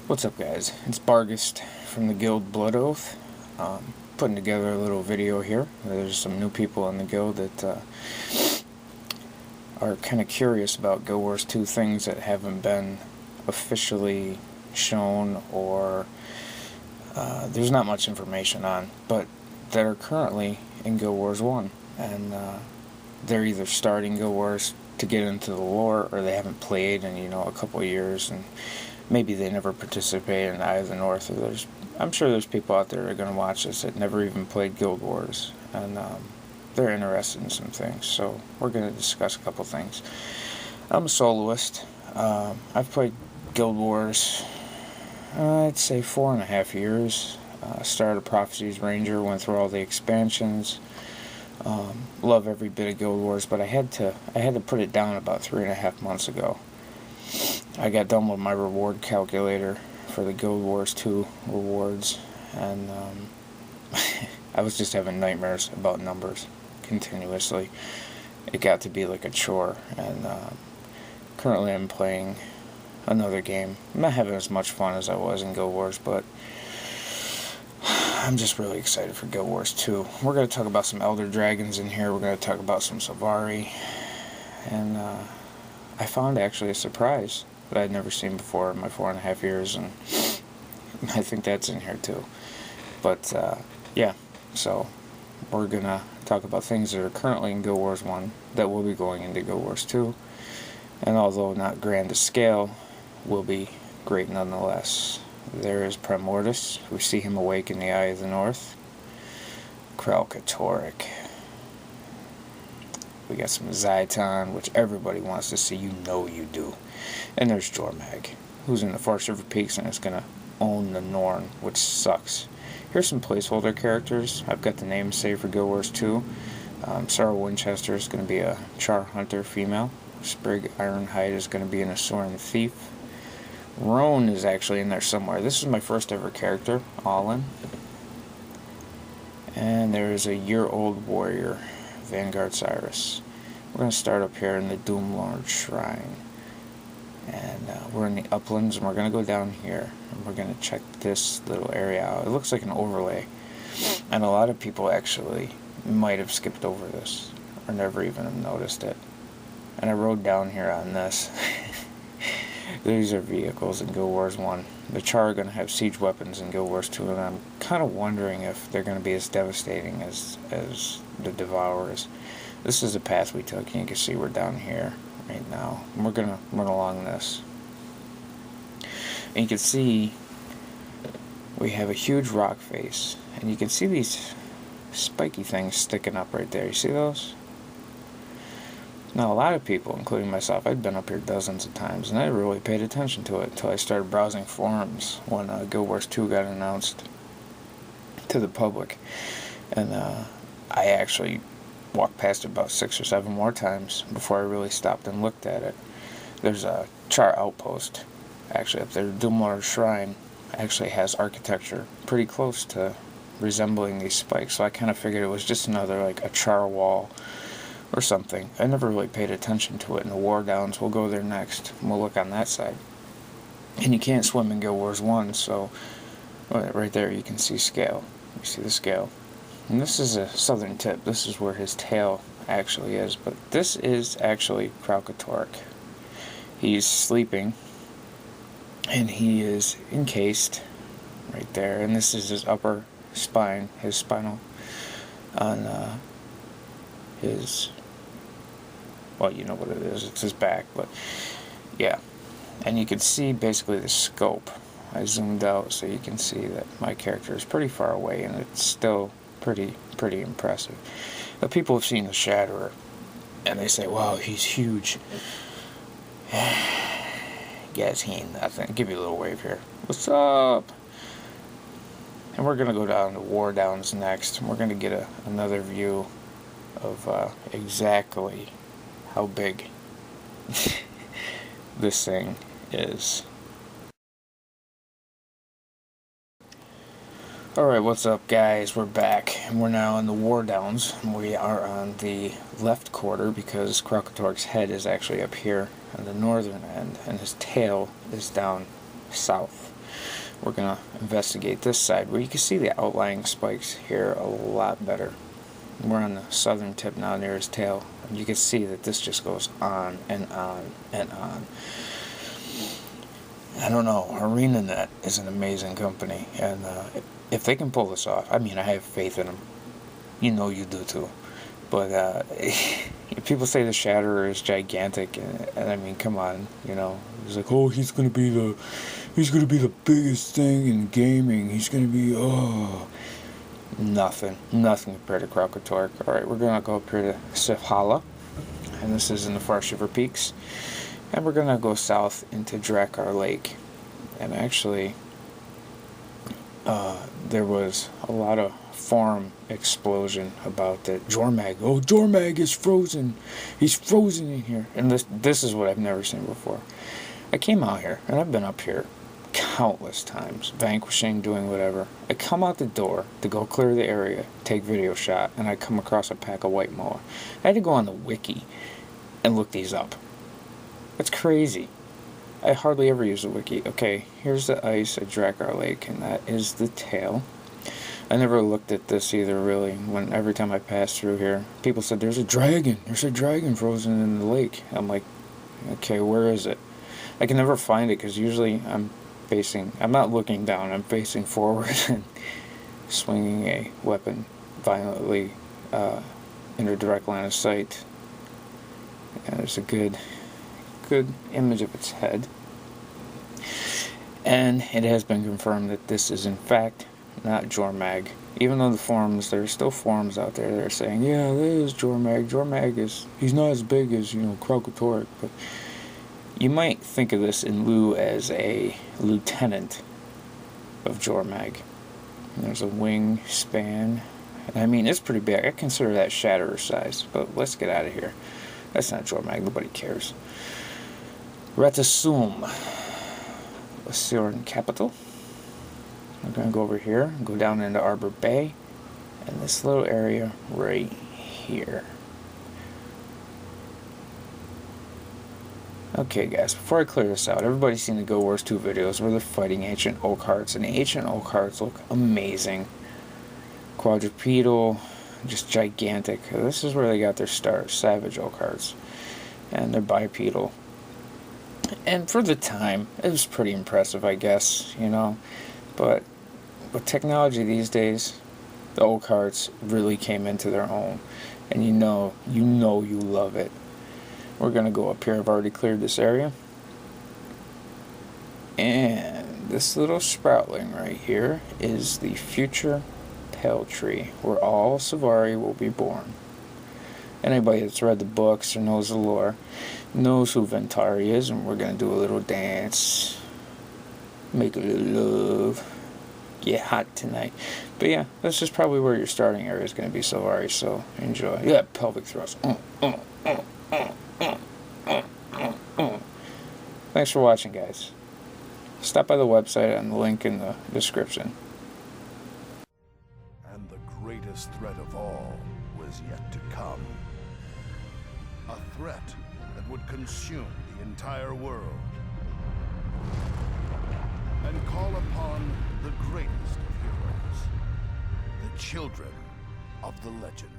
What's up, guys? It's Bargist from the guild Blood Oath. Putting together a little video here. There's some new people in the guild that are kind of curious about GuildWars 2 things that haven't been officially shown, or there's not much information on, but that are currently in GuildWars 1. And they're either starting GuildWars to get into the lore, or they haven't played in a couple of years, and maybe they never participated in Eye of the North. Or I'm sure there's people out there that are going to watch this that never even played GuildWars, and they're interested in some things. So we're going to discuss a couple things. I'm a soloist. I've played GuildWars, I'd say 4.5 years. Started a Prophecies Ranger, went through all the expansions. Love every bit of GuildWars, but I had to put it down about 3.5 months ago. I got done with my reward calculator for the GuildWars 2 rewards, and I was just having nightmares about numbers continuously. It got to be like a chore, and currently I'm playing another game. I'm not having as much fun as I was in GuildWars, but I'm just really excited for GuildWars 2. We're going to talk about some Elder Dragons in here. We're going to talk about some Sylvari, and I found actually a surprise that I'd never seen before in my 4.5 years, and I think that's in here too. But yeah, so we're gonna talk about things that are currently in GuildWars 1 that will be going into GuildWars 2, and although not grand to scale, will be great nonetheless. There is Primordus. We see him awake in the Eye of the North. Kralkatoric. We got some Zyton, which everybody wants to see. You know you do. And there's Jormag, who's in the Forest River Peaks and is going to own the Norn, which sucks. Here's some placeholder characters. I've got the names saved for GuildWars 2. Sarah Winchester is going to be a Char Hunter female. Sprig Ironhide is going to be an Asoran Thief. Roan is actually in there somewhere. This is my first ever character, Allin. And there's a year-old warrior, Vanguard Cyrus. We're going to start up here in the Doomlord Shrine. And we're in the uplands, and we're going to go down here, and we're going to check this little area out. It looks like an overlay, and a lot of people actually might have skipped over this, or never even have noticed it. And I rode down here on this. These are vehicles in GuildWars 1. The Char are going to have siege weapons in GuildWars 2, and I'm kind of wondering if they're going to be as devastating as the Devourers. This is the path we took, and you can see we're down here right now. And we're going to run along this. And you can see we have a huge rock face, and you can see these spiky things sticking up right there. You see those? Now, a lot of people, including myself, I'd been up here dozens of times, and I really paid attention to it until I started browsing forums when GuildWars 2 got announced to the public. And I actually walked past it about 6 or 7 more times before I really stopped and looked at it. There's a Char outpost, actually, up there. The Doomlord Shrine actually has architecture pretty close to resembling these spikes, so I kind of figured it was just another, like, a Char wall or something. I never really paid attention to it. In the War Downs, we'll go there next, and we'll look on that side. And you can't swim in GuildWars 1, so right there you can see scale. You see the scale. And this is a southern tip. This is where his tail actually is, but this is actually Kralkatoric. He's sleeping, and he is encased right there, and this is his upper spine, his spinal, on his, well, you know what it is, it's his back, but yeah. And you can see basically the scope. I zoomed out so you can see that my character is pretty far away, and it's still pretty impressive. But people have seen the Shatterer, and they say, wow, he's huge. Guys, he ain't nothing. Give you a little wave here. What's up? And we're going to go down to War Downs next, and we're going to get another view of exactly how big this thing is. Alright, what's up, guys? We're back, and we're now in the War Downs. We are on the left quarter because Kralkatoric's head is actually up here on the northern end, and his tail is down south. we're going to investigate this side where you can see the outlying spikes here a lot better. We're on the southern tip now near his tail, and you can see that this just goes on and on and on. I don't know, ArenaNet is an amazing company, and if they can pull this off, I mean, I have faith in them. You know you do too. But people say the Shatterer is gigantic, and I mean, come on, you know. He's like, oh, he's gonna be the biggest thing in gaming. He's gonna be nothing compared to Kralkatork. All right, we're gonna go up here to Sifhala, and this is in the Far Shiver Peaks, and we're gonna go south into Drakkar Lake, and actually, there was a lot of forum explosion about that Jormag. Oh, Jormag is frozen. He's frozen in here. And this is what I've never seen before. I came out here, and I've been up here countless times, vanquishing, doing whatever. I come out the door to go clear the area, take video shot, and I come across a pack of White Moa. I had to go on the wiki and look these up. That's crazy. I hardly ever use the wiki. Okay, here's the ice at Drakkar Lake, and that is the tail. I never looked at this either, really. Every time I passed through here, people said, there's a dragon frozen in the lake. I'm like, okay, where is it? I can never find it, because usually I'm not looking down, I'm facing forward and swinging a weapon violently in a direct line of sight. And there's a good image of its head. And it has been confirmed that this is in fact not Jormag. Even though there's still forums out there that are saying, yeah, that is Jormag. Jormag he's not as big as, Kralkatork, but you might think of this in lieu as a lieutenant of Jormag. And there's a wing span. I mean, it's pretty big. I consider that Shatterer size, but let's get out of here. That's not Jormag. Nobody cares. Ratasum, Assyrian capital. We're going to go over here, go down into Arbor Bay, and this little area right here. Okay guys, before I clear this out, everybody's seen the GuildWars 2 videos where they're fighting ancient oak hearts, and the ancient oak hearts look amazing. Quadrupedal, just gigantic. This is where they got their start, savage oak hearts. And they're bipedal. And for the time, it was pretty impressive, I guess, But with technology these days, the oak hearts really came into their own. And you know you love it. We're going to go up here. I've already cleared this area. And this little sproutling right here is the future tail tree, where all Sylvari will be born. Anybody that's read the books or knows the lore knows who Ventari is, and we're going to do a little dance. Make a little love. Get hot tonight. But yeah, this is probably where your starting area is going to be, Sylvari, so enjoy. Yeah, pelvic thrust. Thanks for watching, guys. Stop by the website and the link in the description. And the greatest threat of all was yet to come. A threat that would consume the entire world. And call upon the greatest of heroes. The children of the legend.